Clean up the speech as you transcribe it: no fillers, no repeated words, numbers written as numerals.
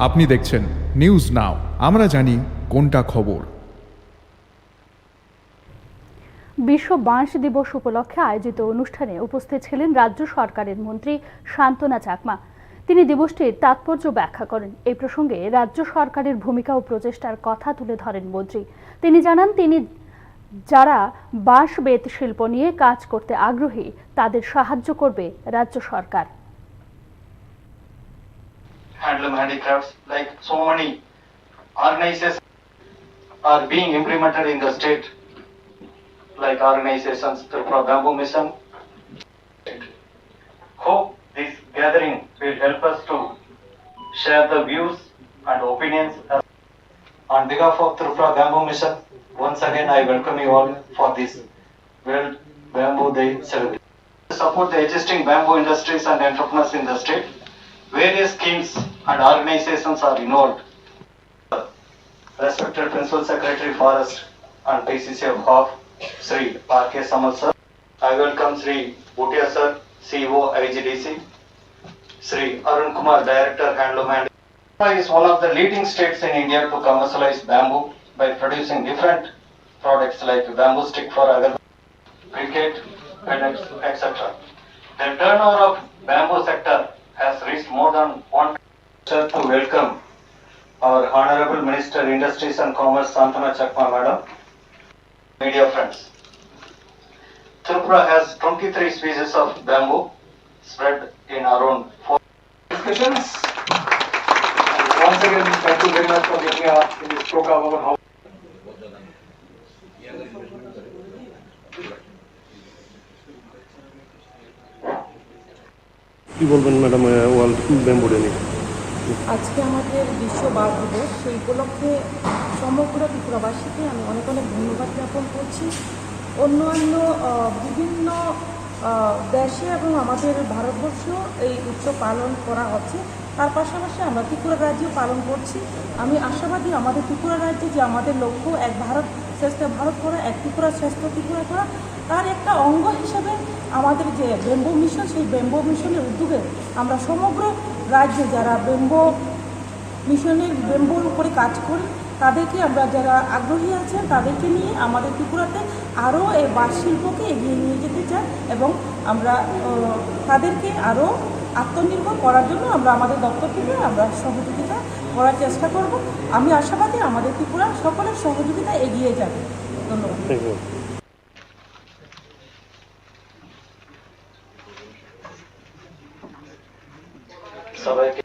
আপনি দেখছেন news now, আমরা জানি কোনটা খবর। বিশ্ব বাঁশ দিবস উপলক্ষে আয়োজিত অনুষ্ঠানে উপস্থিত ছিলেন রাজ্য সরকারের মন্ত্রী শান্তনা চাকমা। তিনি দিবসটির তাৎপর্য ব্যাখ্যা করেন। এই প্রসঙ্গে রাজ্য সরকারের ভূমিকা ও প্রচেষ্টার কথা তুলে ধরেন মন্ত্রী। তিনি জানান, যারা বাঁশ বেত শিল্প নিয়ে কাজ করতে আগ্রহী তাদের সাহায্য করবে রাজ্য সরকার। Handloom handicrafts, like so many organizations are being implemented in the state, like organizations Tripura Bamboo Mission. Hope this gathering will help us to share the views and opinions. On behalf of Tripura Bamboo Mission, once again I welcome you all for this World Bamboo Day celebration. To support the existing bamboo industries and entrepreneurs in the state, various schemes and organizations are involved. Respected Principal Secretary Forest and PCC of HOF, Sri R.K. Samal sir. I welcome Sri Bhutia sir, CEO IGDC. Sri Arun Kumar, Director Handloom and Tripura is one of the leading states in India to commercialize bamboo by producing different products like bamboo stick for agar, briquette, pellets, etc. The turnover of bamboo sector has reached more than 1 to welcome our Honorable Minister Industries and Commerce Shantana Chakma Madam. Media friends, Tripura has 23 species of bamboo spread in around 4 discussions. And once again, thank you very much for giving this program about how কি বলবেন madam world bamboo day নিয়ে? আজকে আমাদের বিশ্ব বাঁশ দিবস, সেই উপলক্ষে সমগ্র ত্রিপুরাবাসীকে আমি অনেক অনেক ধন্যবাদ জ্ঞাপন করছি। অন্যান্য বিভিন্ন দেশে এবং আমাদের ভারতবর্ষেও এই উৎসব পালন করা হচ্ছে, তার পাশাপাশি আমরা ত্রিপুরা রাজ্যেও পালন করছি। আমি আশাবাদী আমাদের ত্রিপুরা রাজ্যে যে আমাদের লক্ষ্য এক ভারত শ্রেষ্ঠ ভারত করা, এক ত্রিপুরা শ্রেষ্ঠ ত্রিপুরা করা, তার একটা অঙ্গ হিসেবে আমাদের যে ব্যাম্বু মিশন, সেই ব্যাম্বু মিশনের উদ্যোগে আমরা সমগ্র রাজ্যে যারা ব্যাম্বু মিশনের ব্যাম্বুর উপরে কাজ করি তাদেরকে, আমরা যারা আগ্রহী আছেন তাদেরকে নিয়ে আমাদের ত্রিপুরাতে আরও এই বাঁশ শিল্পকে এগিয়ে নিয়ে যেতে চাই এবং আমরা তাদেরকে আরও আত্মনির্ভর করার জন্য আমরা আমাদের দপ্তর থেকে আমরা সহযোগিতা করার চেষ্টা করব। আমি আশাবাদী আমাদের ত্রিপুরা সকলের সহযোগিতা এগিয়ে যাবে। ধন্যবাদ। সবাইকে